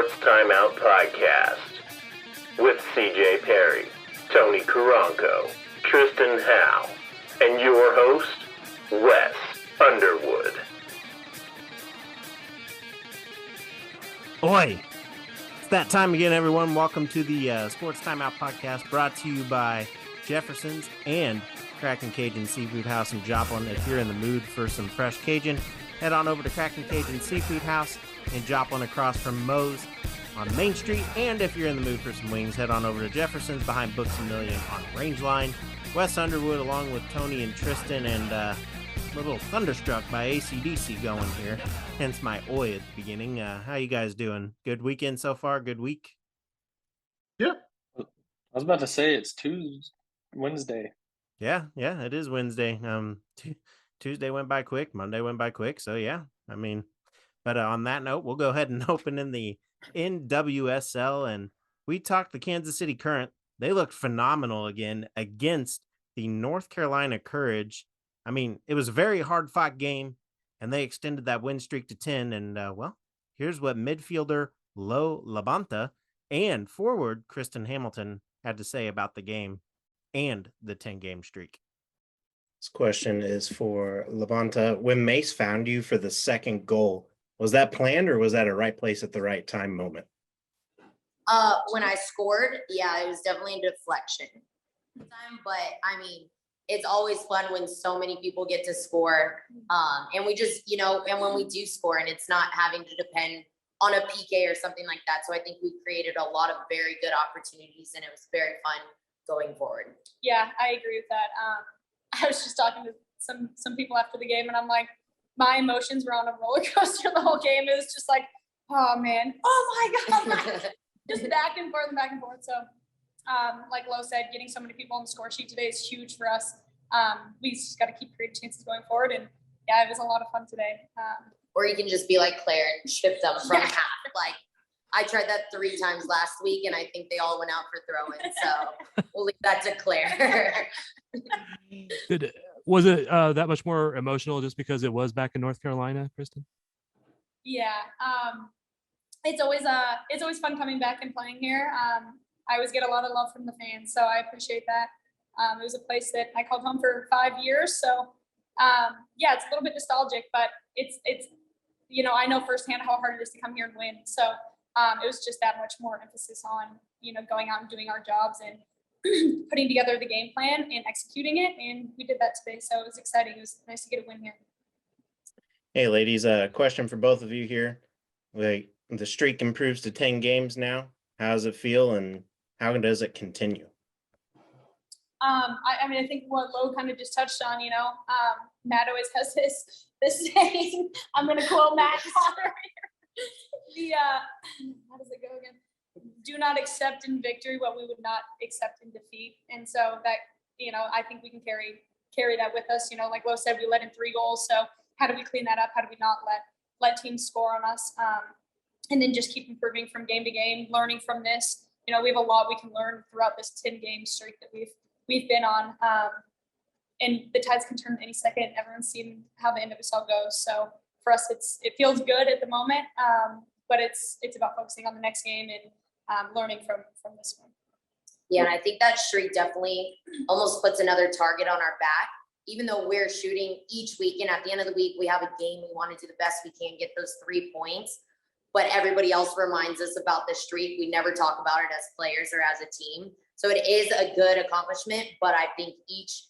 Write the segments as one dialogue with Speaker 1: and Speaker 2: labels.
Speaker 1: Sports Timeout Podcast with CJ Perry, Tony Karanko, Tristen Howe, and your host, Wes Underwood.
Speaker 2: Oi! It's that time again, everyone. Welcome to the Sports Timeout Podcast, brought to you by Jefferson's and Kraken Cajun Seafood House in Joplin. If you're in the mood for some fresh Cajun, head on over to Kraken Cajun Seafood House in Joplin across from Moe's on Main Street. And if you're in the mood for some wings, head on over to Jefferson's behind Books A Million on Rangeline. Wes Underwood along with Tony and Tristen, and a little thunderstruck by AC/DC going here, hence my oi at the beginning. How you guys doing? Good weekend so far? Good week?
Speaker 3: Yeah. I was about to say it's Wednesday.
Speaker 2: Yeah, it is Wednesday. Tuesday went by quick, Monday went by quick, so yeah, I mean, but on that note, we'll go ahead and open in the NWSL, and we talked the Kansas City Current. They looked phenomenal again against the North Carolina Courage. I mean, it was a very hard-fought game, and they extended that win streak to 10, and, well, here's what midfielder Lo Labonta and forward Kristen Hamilton had to say about the game and the 10-game streak.
Speaker 4: This question is for Labonta. When Mace found you for the second goal, was that planned or was that a right place at the right time moment?
Speaker 5: When I scored, yeah, it was definitely a deflection. But I mean, it's always fun when so many people get to score. And we just, and when we do score and it's not having to depend on a PK or something like that. So I think we created a lot of very good opportunities and it was very fun going forward.
Speaker 6: Yeah, I agree with that. I was just talking to some people after the game and I'm like, my emotions were on a roller coaster the whole game. It was just like, oh man, oh my God, just back and forth and back and forth. So like Lo said, getting so many people on the score sheet today is huge for us. We just got to keep creating chances going forward. And yeah, it was a lot of fun today.
Speaker 5: Or you can just be like Claire and chip them from half. Like I tried that 3 times last week and I think they all went out for throw-in. So we'll leave that to Claire.
Speaker 7: Was it that much more emotional just because it was back in North Carolina, Kristen?
Speaker 6: Yeah. It's always fun coming back and playing here. I always get a lot of love from the fans, so I appreciate that. It was a place that I called home for 5 years, so yeah, it's a little bit nostalgic, but it's I know firsthand how hard it is to come here and win. So it was just that much more emphasis on going out and doing our jobs and putting together the game plan and executing it, and we did that today. So it was exciting. It was nice to get a win here.
Speaker 4: Hey, ladies, a question for both of you here. The streak improves to 10 games now. How does it feel, and how does it continue?
Speaker 6: I mean, I think what Lo kind of just touched on, Matt always has this saying. I'm going to quote Matt Potter here. How does it go again? Do not accept in victory what we would not accept in defeat. And so that, I think we can carry that with us. Like Lo said, we let in 3 goals. So how do we clean that up? How do we not let teams score on us? And then just keep improving from game to game, learning from this. We have a lot we can learn throughout this 10-game streak that we've been on. And the tides can turn any second. Everyone's seen how the NWSL goes. So for us, it feels good at the moment. But it's about focusing on the next game and learning from this one.
Speaker 5: Yeah, and I think that streak definitely almost puts another target on our back. Even though we're shooting each week, and at the end of the week, we have a game, we want to do the best we can, get those 3 points. But everybody else reminds us about the streak. We never talk about it as players or as a team. So it is a good accomplishment, but I think each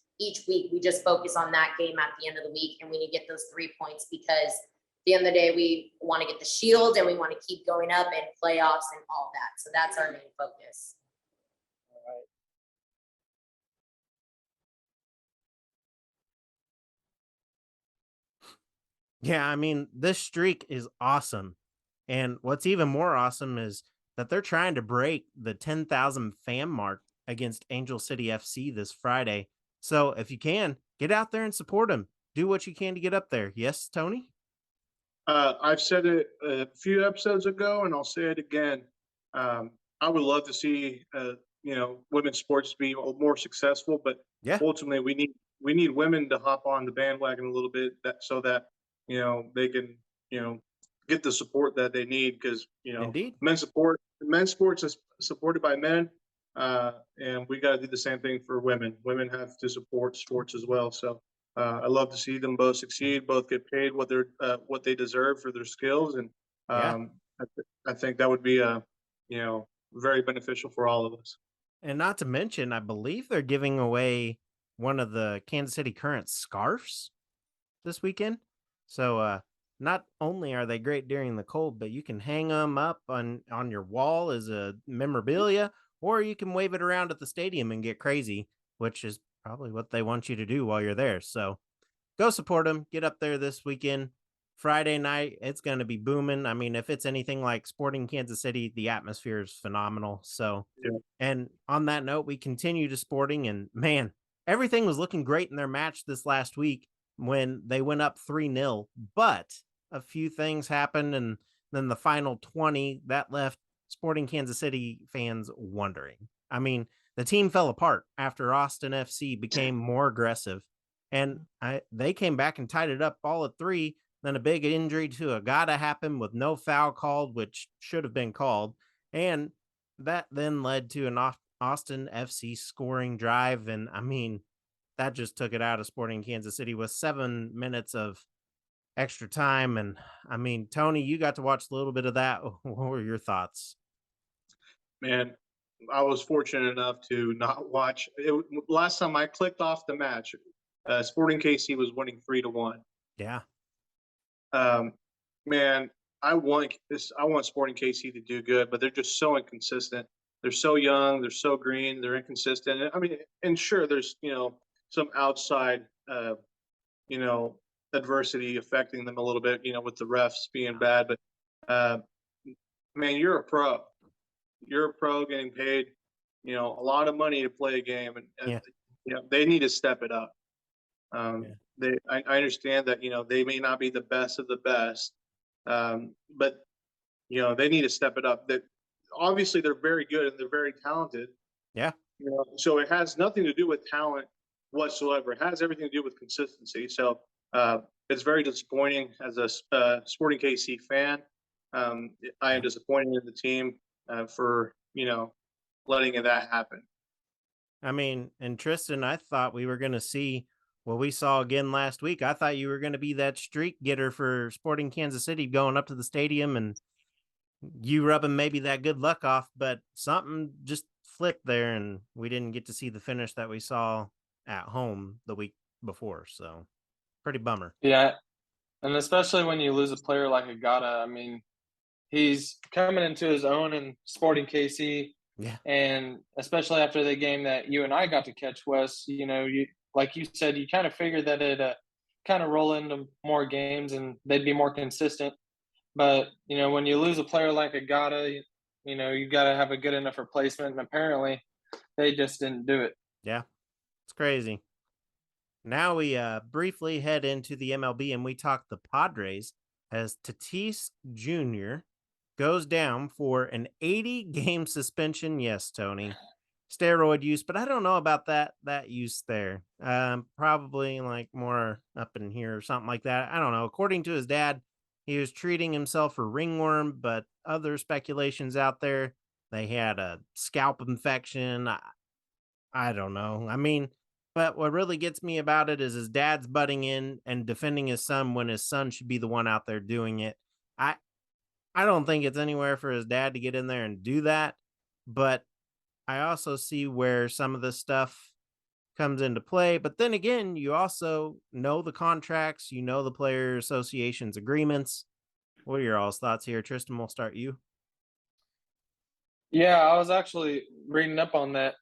Speaker 5: week we just focus on that game at the end of the week, and we need to get those 3 points because at the end of the day, we want to get the shield and we want to keep going up and playoffs and all that. So that's our main focus.
Speaker 3: All right.
Speaker 2: Yeah, I mean, this streak is awesome. And what's even more awesome is that they're trying to break the 10,000 fan mark against Angel City FC this Friday. So if you can, get out there and support them. Do what you can to get up there. Yes, Tony?
Speaker 3: I've said it a few episodes ago, and I'll say it again. I would love to see, women's sports be more successful, but ultimately we need women to hop on the bandwagon a little bit so that, they can, get the support that they need, because
Speaker 2: Indeed.
Speaker 3: men's sports is supported by men, and we got to do the same thing for women. Women have to support sports as well. So I love to see them both succeed, both get paid what they deserve for their skills, and I think that would be very beneficial for all of us.
Speaker 2: And not to mention, I believe they're giving away one of the Kansas City Current scarves this weekend. So not only are they great during the cold, but you can hang them up on your wall as a memorabilia, or you can wave it around at the stadium and get crazy, which is probably what they want you to do while you're there. So go support them. Get up there this weekend. Friday night, it's going to be booming. I mean, if it's anything like Sporting Kansas City, the atmosphere is phenomenal. So, And on that note, we continue to Sporting, and man, everything was looking great in their match this last week when they went up 3-0, but a few things happened, and then the final 20 that left Sporting Kansas City fans wondering. I mean, the team fell apart after Austin FC became more aggressive, and they came back and tied it up all at 3. Then a big injury to Agata happened with no foul called, which should have been called. And that then led to an Austin FC scoring drive. And I mean, that just took it out of Sporting Kansas City with 7 minutes of extra time. And I mean, Tony, you got to watch a little bit of that. What were your thoughts?
Speaker 3: Man, I was fortunate enough to not watch it. Last time I clicked off the match, Sporting KC was winning 3-1.
Speaker 2: Yeah.
Speaker 3: Man, I want Sporting KC to do good, but they're just so inconsistent. They're so young, they're so green, they're inconsistent. I mean, and sure, there's some outside adversity affecting them a little bit, with the refs being bad. But man, you're a pro. You're a pro getting paid, a lot of money to play a game, and they need to step it up. I understand that they may not be the best of the best, but they need to step it up. That obviously they're very good and they're very talented.
Speaker 2: Yeah.
Speaker 3: So it has nothing to do with talent whatsoever. It has everything to do with consistency. So it's very disappointing as a Sporting KC fan. I am disappointed in the team for letting that happen.
Speaker 2: I mean, and Tristen, I thought we were going to see what we saw again last week. I thought you were going to be that streak getter for Sporting Kansas City going up to the stadium and you rubbing maybe that good luck off, but something just flipped there and we didn't get to see the finish that we saw at home the week before. So pretty bummer.
Speaker 8: Yeah. And especially when you lose a player like Agata, I mean, he's coming into his own in Sporting KC.
Speaker 2: Yeah.
Speaker 8: And especially after the game that you and I got to catch, Wes, like you said, you kind of figured that it'd kind of roll into more games and they'd be more consistent. But, when you lose a player like Agata, you got to have a good enough replacement. And apparently they just didn't do it.
Speaker 2: Yeah, it's crazy. Now we briefly head into the MLB and we talk the Padres as Tatis Jr. goes down for an 80-game suspension. Yes, Tony. Steroid use, but I don't know about that use there. Probably like more up in here or something like that. I don't know. According to his dad, he was treating himself for ringworm, but other speculations out there, they had a scalp infection. I don't know. I mean, but what really gets me about it is his dad's butting in and defending his son when his son should be the one out there doing it. I don't think it's anywhere for his dad to get in there and do that, but I also see where some of this stuff comes into play. But then again, you also know the contracts, the player association's agreements. What are your all's thoughts here? Tristen, we'll start you.
Speaker 8: Yeah, I was actually reading up on that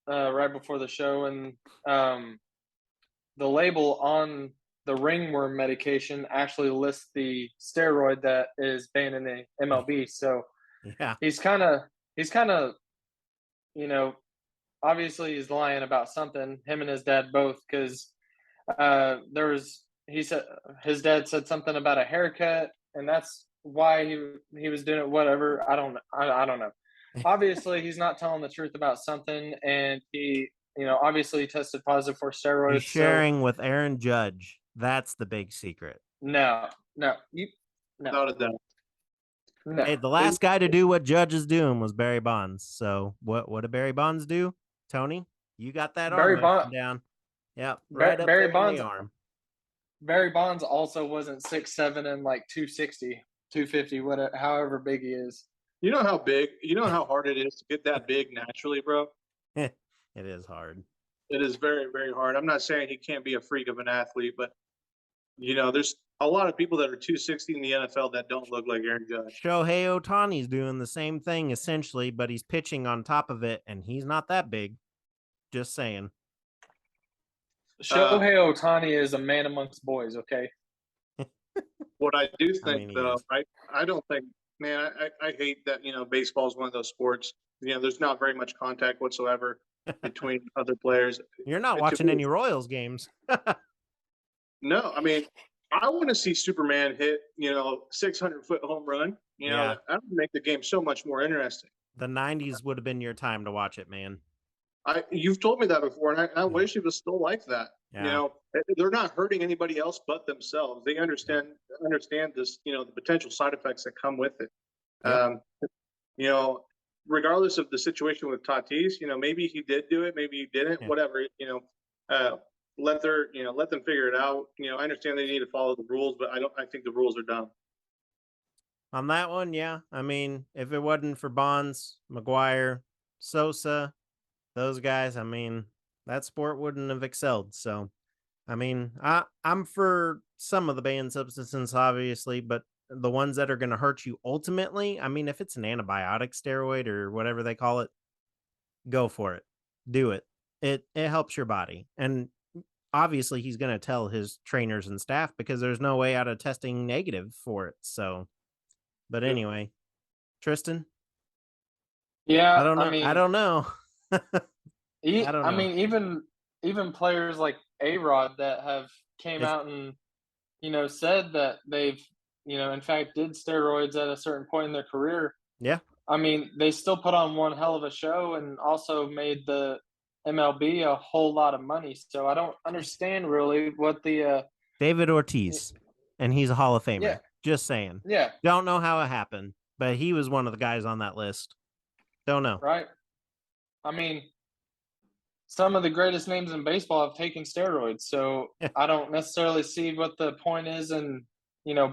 Speaker 8: right before the show, and the label on the ringworm medication actually lists the steroid that is banned in the MLB. So
Speaker 2: yeah,
Speaker 8: he's kind of obviously he's lying about something, him and his dad both, because he said his dad said something about a haircut, and that's why he was doing it. Whatever, I don't know. Obviously, he's not telling the truth about something, and he, obviously tested positive for steroids.
Speaker 2: He's sharing with Aaron Judge. That's the big secret.
Speaker 8: No.
Speaker 3: Without a doubt.
Speaker 8: No.
Speaker 2: Hey, the last guy to do what Judge is doing was Barry Bonds. So what did Barry Bonds do? Tony, you got that arm motion down. Yeah, right up
Speaker 8: Barry
Speaker 2: there
Speaker 8: Bonds,
Speaker 2: in the arm.
Speaker 8: Barry Bonds also wasn't 6'7" and like 260, 250, whatever, however big he is.
Speaker 3: You know how hard it is to get that big naturally, bro?
Speaker 2: It is hard.
Speaker 3: It is very, very hard. I'm not saying he can't be a freak of an athlete, but there's a lot of people that are 260 in the NFL that don't look like Aaron Judge.
Speaker 2: Shohei Ohtani's doing the same thing essentially, but he's pitching on top of it, and he's not that big. Just saying.
Speaker 8: Shohei Ohtani is a man amongst boys, okay?
Speaker 3: What I do think, I don't think, man, I hate that, baseball is one of those sports. There's not very much contact whatsoever between other players.
Speaker 2: You're not watching any Royals games.
Speaker 3: No, I mean, I want to see Superman hit, 600-foot home run. That would make the game so much more interesting.
Speaker 2: The 90s would have been your time to watch it, man.
Speaker 3: You've told me that before, and I wish it was still like that.
Speaker 2: Yeah.
Speaker 3: They're not hurting anybody else but themselves. They understand this, the potential side effects that come with it.
Speaker 2: Yep.
Speaker 3: Regardless of the situation with Tatis, maybe he did do it, maybe he didn't, whatever. Let them figure it out. I understand they need to follow the rules, but I think the rules are dumb.
Speaker 2: On that one, yeah. I mean, if it wasn't for Bonds, McGuire, Sosa, those guys, I mean, that sport wouldn't have excelled. So, I mean, I'm for some of the banned substances, obviously, but the ones that are going to hurt you ultimately, I mean, if it's an antibiotic, steroid, or whatever they call it, go for it. Do it. It helps your body. And obviously he's going to tell his trainers and staff because there's no way out of testing negative for it. So, but anyway, Tristen.
Speaker 8: Yeah.
Speaker 2: I don't know. I don't know.
Speaker 8: I mean, even players like A-Rod that have came out and, said that they've, in fact did steroids at a certain point in their career.
Speaker 2: Yeah.
Speaker 8: I mean, they still put on one hell of a show and also made the MLB a whole lot of money. So I don't understand really what the
Speaker 2: David Ortiz, and he's a Hall of Famer.
Speaker 8: Yeah.
Speaker 2: Just saying.
Speaker 8: Yeah.
Speaker 2: Don't know how it happened, but he was one of the guys on that list. Don't know.
Speaker 8: Right. I mean, some of the greatest names in baseball have taken steroids, so I don't necessarily see what the point is in,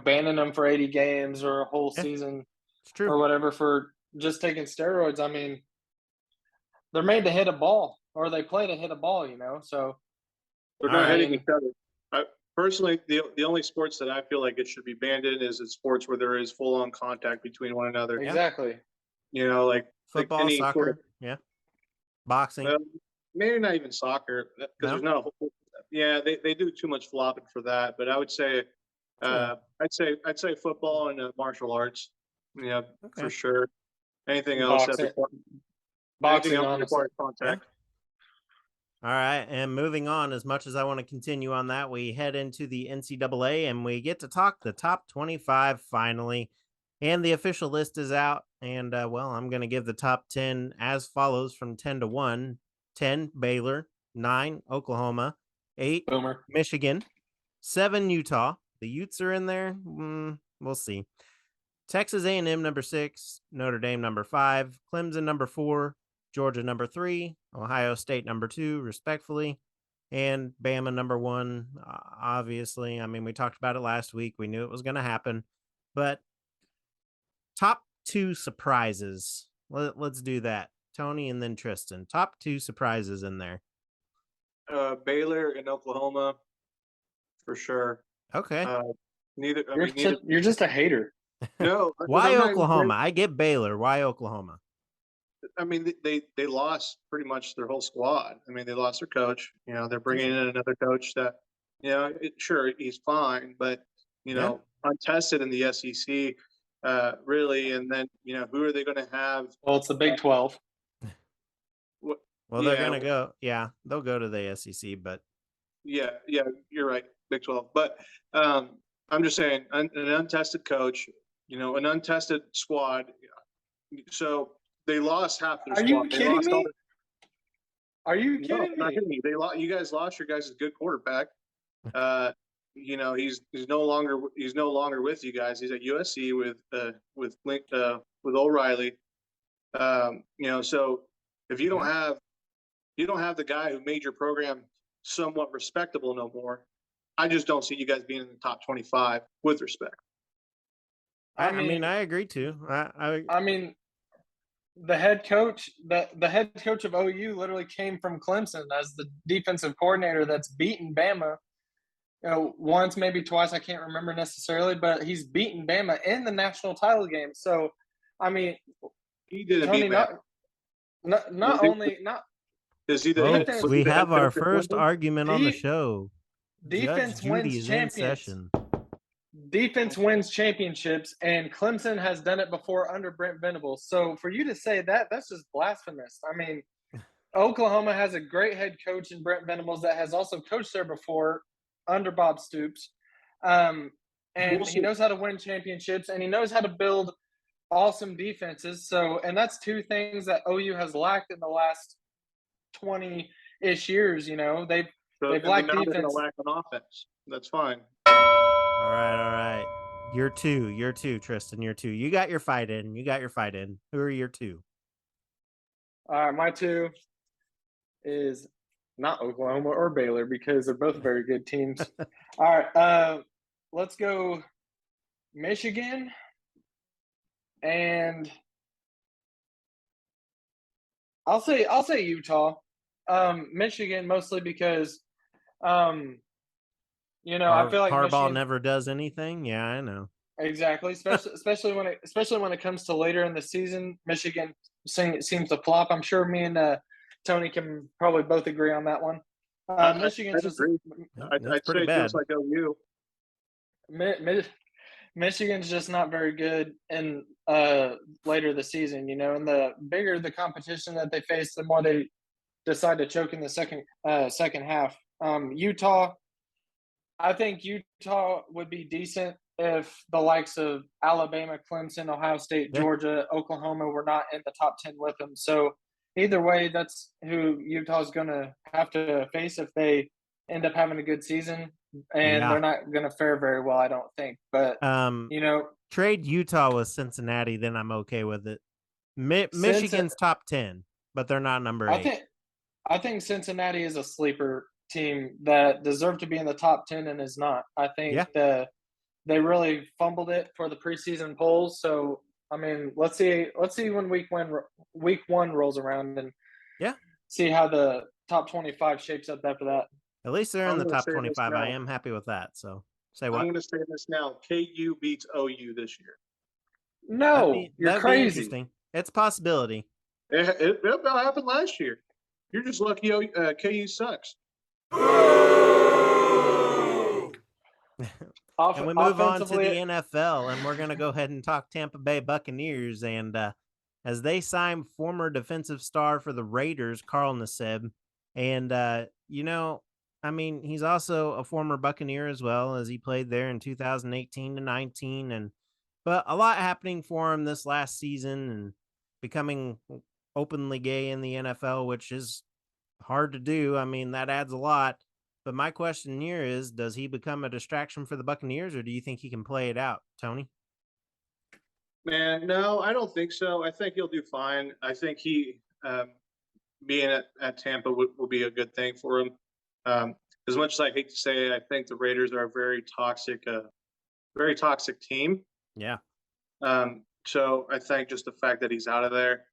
Speaker 8: banning them for 80 games or a whole season or whatever for just taking steroids. I mean, they're made to hit a ball, or they play to hit a ball, so.
Speaker 3: They're not hitting each other. Personally, the only sports that I feel like it should be banned in is sports where there is full-on contact between one another.
Speaker 8: Exactly.
Speaker 3: Like
Speaker 2: football,
Speaker 3: like
Speaker 2: soccer, boxing.
Speaker 3: Maybe not even soccer because there's not a whole. Yeah, they do too much flopping for that. But I would say, I'd say football and martial arts. Yeah, for sure. Anything else?
Speaker 8: Boxing
Speaker 3: requires contact.
Speaker 2: All right, and moving on, as much as I want to continue on that, we head into the NCAA and we get to talk the top 25 finally. And the official list is out. And, I'm going to give the top 10 as follows from 10 to 1. 10, Baylor. 9, Oklahoma. 8,
Speaker 8: Boomer.
Speaker 2: Michigan. 7, Utah. The Utes are in there. We'll see. Texas A&M, number 6. Notre Dame, number 5. Clemson, number 4. Georgia, number 3. Ohio State, number 2, respectfully. And Bama, number 1, obviously. I mean, we talked about it last week. We knew it was going to happen. But top 2 surprises. Let's do that. Tony and then Tristen. Top 2 surprises in there.
Speaker 3: Baylor and Oklahoma, for sure.
Speaker 2: Okay.
Speaker 8: You're just a hater.
Speaker 3: No.
Speaker 2: Why Oklahoma? I get Baylor. Why Oklahoma?
Speaker 3: I mean, they lost pretty much their whole squad. I mean, they lost their coach. They're bringing in another coach that, sure, he's fine, but, untested in the SEC, really. And then, who are they going to have?
Speaker 8: Well, it's the Big 12.
Speaker 2: Well, they're going to go. Yeah, they'll go to the SEC, but.
Speaker 3: Yeah, you're right. Big 12. But I'm just saying, an untested coach, an untested squad. So they lost half their squad.
Speaker 8: Are you kidding me? Are you kidding me?
Speaker 3: Not kidding me. You guys lost your guys' good quarterback. he's no longer with you guys. He's at USC with O'Reilly. So if you don't have the guy who made your program somewhat respectable no more, I just don't see you guys being in the top 25 with respect.
Speaker 2: I mean, I agree too.
Speaker 8: I mean, the head coach of OU literally came from Clemson as the defensive coordinator that's beaten Bama. Once, maybe twice, I can't remember necessarily, but he's beaten Bama in the national title game. So, I mean,
Speaker 3: he didn't
Speaker 8: Tony,
Speaker 3: beat Bama.
Speaker 8: not only
Speaker 3: is he the
Speaker 2: Folks, we have our first argument on the show.
Speaker 8: Defense wins championships. Defense wins championships, and Clemson has done it before under Brent Venables. So for you to say that, that's just blasphemous. I mean, Oklahoma has a great head coach in Brent Venables that has also coached there before under Bob Stoops. And he knows how to win championships, and he knows how to build awesome defenses. So, and that's two things that OU has lacked in the last 20-ish years. They've lacked defense.
Speaker 3: They're lack on offense. That's fine.
Speaker 2: All right. You're two, Tristan. You're two. You got your fight in. Who are your two?
Speaker 8: All right, my two is not Oklahoma or Baylor because they're both very good teams. All right, let's go Michigan and I'll say Utah. Michigan mostly because I feel like
Speaker 2: Harbaugh
Speaker 8: Michigan
Speaker 2: never does anything. Yeah, I know.
Speaker 8: Exactly, especially when it comes to later in the season, Michigan seems to flop. I'm sure me and Tony can probably both agree on that one. Michigan's just
Speaker 3: I'd say it feels like OU.
Speaker 8: Michigan's just not very good in later the season, and the bigger the competition that they face, the more they decide to choke in the second half. Utah, I think Utah would be decent if the likes of Alabama, Clemson, Ohio State, Georgia, Oklahoma were not in the top 10 with them. So either way, that's who Utah's going to have to face if they end up having a good season. And they're not going to fare very well, I don't think. But,
Speaker 2: trade Utah with Cincinnati, then I'm okay with it. Michigan's top 10, but they're not number 8.
Speaker 8: I think Cincinnati is a sleeper team that deserved to be in the top 10 and is not. I think they really fumbled it for the preseason polls. So, I mean, let's see when week one rolls around and see how the top 25 shapes up after that.
Speaker 2: At least they're in the top 25. I am happy with that. So say what?
Speaker 3: I'm going to say this now. KU beats OU this year.
Speaker 8: No, you're crazy.
Speaker 2: Be interesting. It's a possibility.
Speaker 3: It happened last year. You're just lucky KU sucks.
Speaker 2: And we move on to the NFL, and we're going to go ahead and talk Tampa Bay Buccaneers. And as they sign former defensive star for the Raiders, Carl Nassib. And, I mean, he's also a former Buccaneer as well, as he played there in 2018 to 19. But a lot happening for him this last season and becoming openly gay in the NFL, which is hard to do. I mean, that adds a lot. But my question here is, does he become a distraction for the Buccaneers, or do you think he can play it out, Tony?
Speaker 3: Man, no, I don't think so. I think he'll do fine. I think he being at Tampa will be a good thing for him. As much as I hate to say it, I think the Raiders are a very toxic team.
Speaker 2: Yeah.
Speaker 3: So I think just the fact that he's out of there,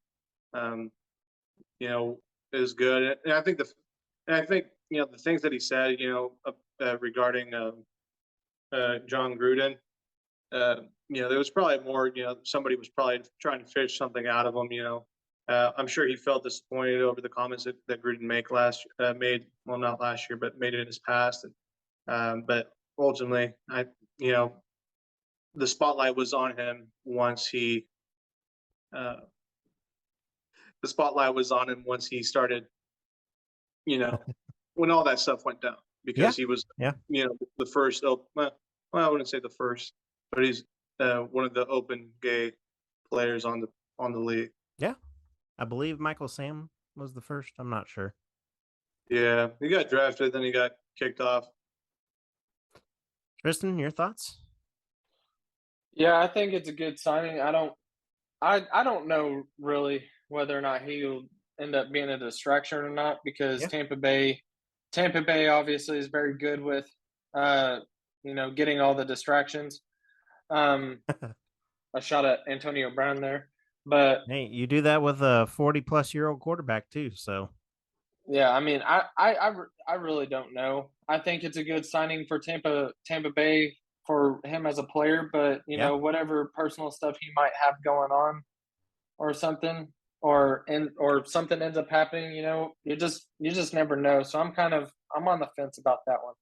Speaker 3: is good. And I think the things that he said, regarding John Gruden, there was probably more, somebody was probably trying to fish something out of him, I'm sure he felt disappointed over the comments that Gruden made not last year, but made it in his past. But ultimately, the spotlight was on him once he started, when all that stuff went down, because he was, the first, well, I wouldn't say the first, but he's one of the open gay players on the league.
Speaker 2: Yeah. I believe Michael Sam was the first. I'm not sure.
Speaker 3: Yeah. He got drafted, then he got kicked off.
Speaker 2: Tristen, your thoughts?
Speaker 8: Yeah, I think it's a good signing. I don't know really whether or not he'll end up being a distraction or not because
Speaker 2: Yeah.
Speaker 8: Tampa Bay obviously is very good with getting all the distractions. Um, a shot at Antonio Brown there, but
Speaker 2: Hey, you do that with a 40-plus-year-old quarterback too, so.
Speaker 8: yeah, I mean, I really don't know. I think it's a good signing for Tampa Bay for him as a player, but
Speaker 2: Yeah.
Speaker 8: whatever personal stuff he might have going on or something, or something ends up happening, you just never know. So I'm on the fence about that one.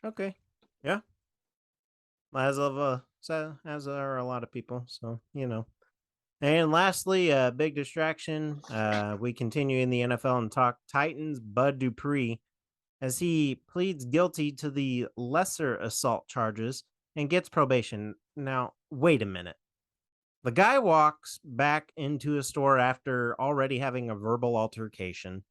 Speaker 2: Okay. Yeah. As are a lot of people, so And lastly, a big distraction. We continue in the NFL and talk Titans. Bud Dupree, as he pleads guilty to the lesser assault charges and gets probation. Now, wait a minute. The guy walks back into a store after already having a verbal altercation,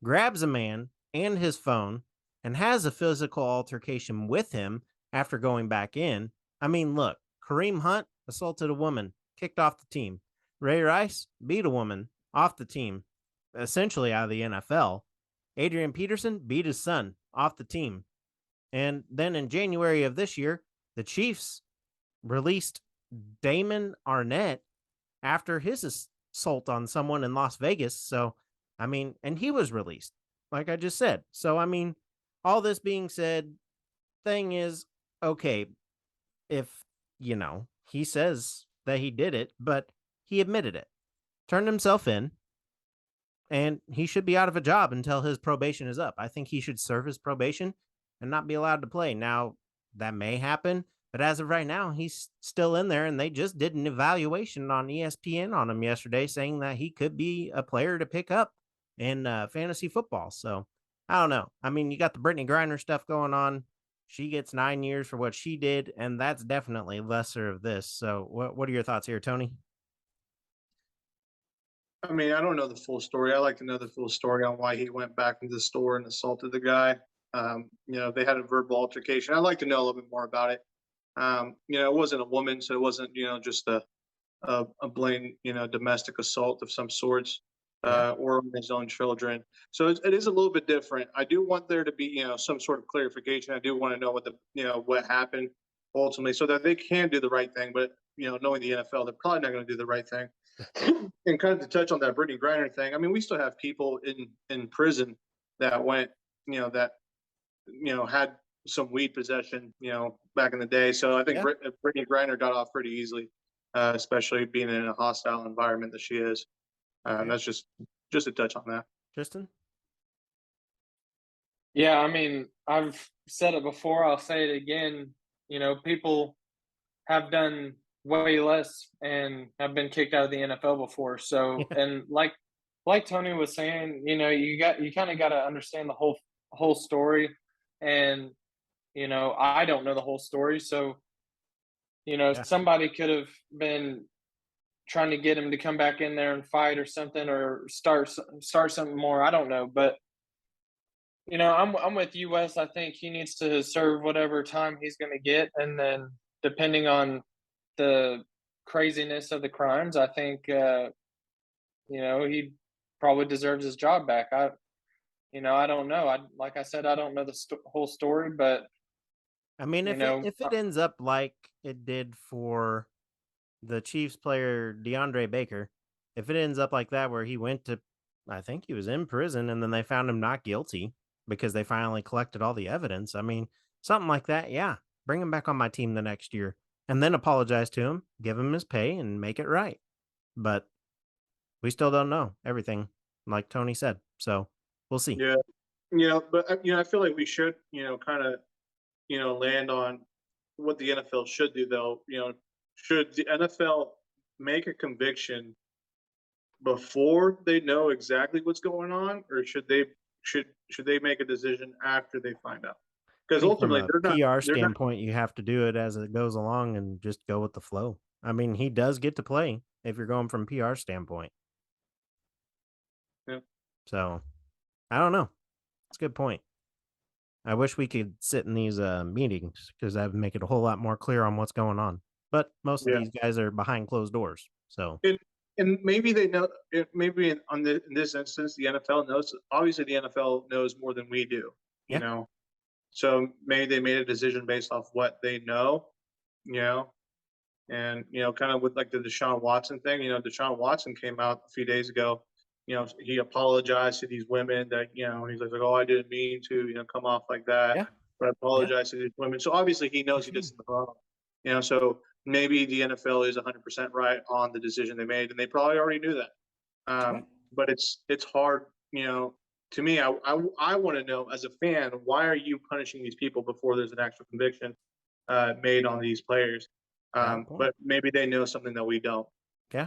Speaker 2: grabs a man and his phone, and has a physical altercation with him after going back in. I mean, look, Kareem Hunt assaulted a woman, kicked off the team. Ray Rice beat a woman off the team, essentially out of the NFL. Adrian Peterson beat his son off the team. And then in January of this year, the Chiefs released Damon Arnett after his assault on someone in Las Vegas. So, I mean, and he was released, like I just said. So, I mean, all this being said, thing is, okay, if, he says that he did it, but he admitted it, turned himself in, and he should be out of a job until his probation is up. I think he should serve his probation and not be allowed to play. Now, that may happen, but as of right now, he's still in there, and they just did an evaluation on ESPN on him yesterday saying that he could be a player to pick up in fantasy football. So, I don't know. I mean, you got the Brittany Griner stuff going on. She gets 9 years for what she did, and that's definitely lesser of this. So, what are your thoughts here, Tony?
Speaker 3: I mean, I don't know the full story. I like to know the full story on why he went back into the store and assaulted the guy. They had a verbal altercation. I'd like to know a little bit more about it. It wasn't a woman, so it wasn't, just a blatant, domestic assault of some sorts, or on his own children. So it is a little bit different. I do want there to be, some sort of clarification. I do want to know what happened ultimately, so that they can do the right thing. But knowing the NFL, they're probably not going to do the right thing. And kind of to touch on that Brittany Griner thing, I mean, we still have people in prison that went, that had some weed possession, back in the day. So I think Brittany Griner got off pretty easily, especially being in a hostile environment that she is. That's just a touch on that.
Speaker 2: Tristan?
Speaker 8: Yeah, I mean, I've said it before, I'll say it again. People have done way less and have been kicked out of the NFL before. So, and like Tony was saying, you kind of got to understand the whole story. And I don't know the whole story, so somebody could have been trying to get him to come back in there and fight or something, or start something more. I don't know, but I'm with you, Wes. I think he needs to serve whatever time he's going to get, and then depending on the craziness of the crimes, I think he probably deserves his job back. I don't know. Like I said, I don't know the whole story, but
Speaker 2: I mean, if it ends up like it did for the Chiefs player DeAndre Baker, if it ends up like that where he went to, I think he was in prison, and then they found him not guilty because they finally collected all the evidence. I mean, something like that, yeah, bring him back on my team the next year, and then apologize to him, give him his pay, and make it right. But we still don't know everything, like Tony said. So we'll see.
Speaker 3: Yeah, but I feel like we should, kind of, land on what the NFL should do, though. Should the NFL make a conviction before they know exactly what's going on, or should they make a decision after they find out? Because ultimately,
Speaker 2: from a PR standpoint, you have to do it as it goes along and just go with the flow. I mean, he does get to play if you're going from PR standpoint.
Speaker 3: Yeah.
Speaker 2: So, I don't know. It's a good point. I wish we could sit in these meetings because that would make it a whole lot more clear on what's going on. But most of these guys are behind closed doors. So
Speaker 3: and maybe they know. Maybe in this instance, the NFL knows. Obviously, the NFL knows more than we do. You know, so maybe they made a decision based off what they know. You know, and kind of with like the Deshaun Watson thing. Deshaun Watson came out a few days ago. He apologized to these women that he's like, oh, I didn't mean to come off like that. But I apologize to these women. So obviously he knows he did something wrong. So maybe the NFL is 100% right on the decision they made, and they probably already knew that. But it's hard. To me, I want to know as a fan, why are you punishing these people before there's an actual conviction made on these players? But maybe they know something that we don't.
Speaker 2: Yeah.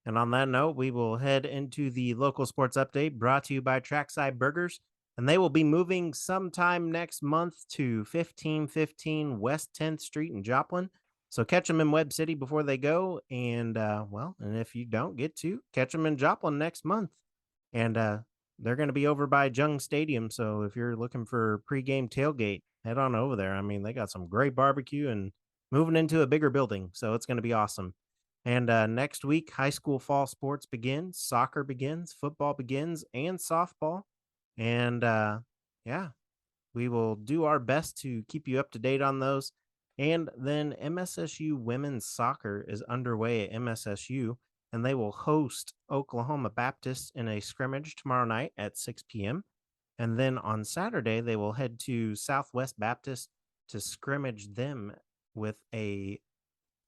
Speaker 2: And on that note, we will head into the local sports update brought to you by Trackside Burgers. And they will be moving sometime next month to 1515 West 10th Street in Joplin. So catch them in Webb City before they go. And, and if you don't get to, catch them in Joplin next month. And they're going to be over by Jung Stadium. So if you're looking for pregame tailgate, head on over there. I mean, they got some great barbecue and moving into a bigger building. So it's going to be awesome. And next week, high school fall sports begins, soccer begins, football begins, and softball. And we will do our best to keep you up to date on those. And then MSSU women's soccer is underway at MSSU, and they will host Oklahoma Baptist in a scrimmage tomorrow night at 6 p.m. And then on Saturday, they will head to Southwest Baptist to scrimmage them with a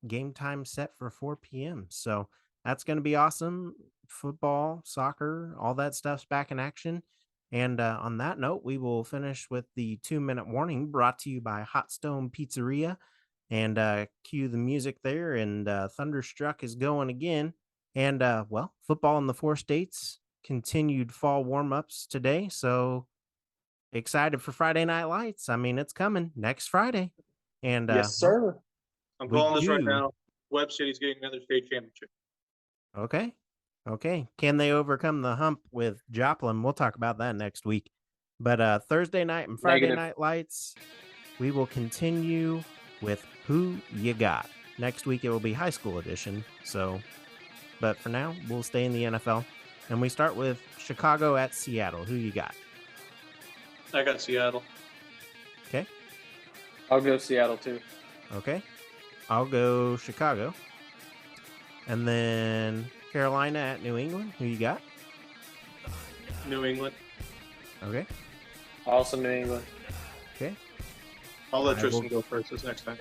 Speaker 2: game time set for 4 p.m. So that's going to be awesome. Football, soccer, all that stuff's back in action. And on that note, we will finish with the 2-minute warning brought to you by Hot Stone Pizzeria. And cue the music there. And Thunderstruck is going again. And football in the 4 states continued fall warm-ups today. So excited for Friday Night Lights. I mean, it's coming next Friday. And
Speaker 8: yes, sir.
Speaker 3: I'm calling this right now. Webb City's getting another state championship.
Speaker 2: Okay. Can they overcome the hump with Joplin? We'll talk about that next week. But Thursday night and Friday Night Lights, we will continue with Who You Got. Next week, it will be high school edition. So, but for now, we'll stay in the NFL. And we start with Chicago at Seattle. Who you got?
Speaker 3: I got Seattle.
Speaker 2: Okay.
Speaker 8: I'll go Seattle, too.
Speaker 2: Okay. I'll go Chicago. And then Carolina at New England. Who you got?
Speaker 3: New England.
Speaker 2: Okay.
Speaker 8: Also New England.
Speaker 2: Okay.
Speaker 3: I'll let Tristan go first this next time.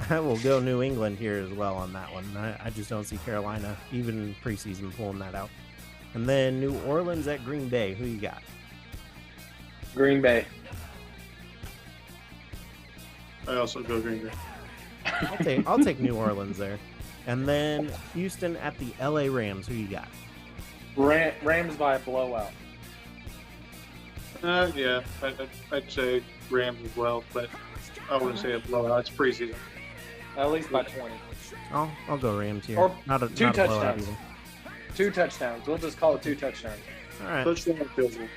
Speaker 2: I will go New England here as well on that one. I just don't see Carolina, even in preseason, pulling that out. And then New Orleans at Green Bay. Who you got?
Speaker 8: Green Bay.
Speaker 3: I also go Green Bay.
Speaker 2: I'll take New Orleans there. And then Houston at the LA Rams. Who you got?
Speaker 8: Rams by a blowout.
Speaker 3: Yeah, I'd say Rams as well, but I wouldn't say a blowout. It's preseason.
Speaker 8: At least by 20.
Speaker 2: I'll go Rams here.
Speaker 8: Or
Speaker 2: not a
Speaker 8: touchdowns. 2 touchdowns. We'll just call it 2 touchdowns.
Speaker 2: All right.
Speaker 3: Touchdown field goal.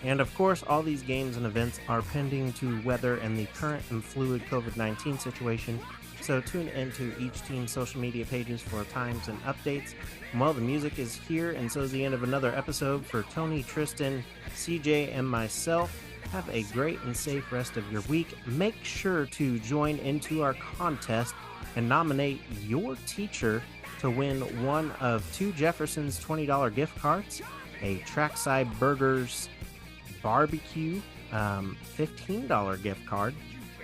Speaker 2: And of course, all these games and events are pending to weather and the current and fluid COVID-19 situation. So tune into each team's social media pages for times and updates. Well, the music is here, and so is the end of another episode. For Tony, Tristan, CJ, and myself, have a great and safe rest of your week. Make sure to join into our contest and nominate your teacher to win one of 2 Jefferson's $20 gift cards, a Trackside Burgers barbecue $15 gift card,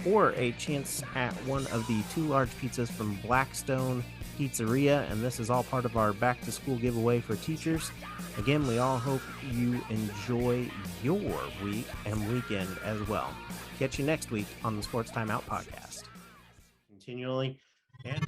Speaker 2: or a chance at one of the 2 large pizzas from Blackstone Pizzeria. And this is all part of our back to school giveaway for teachers. Again, we all hope you enjoy your week and weekend as well. Catch you next week on the Sports Timeout podcast. Continually and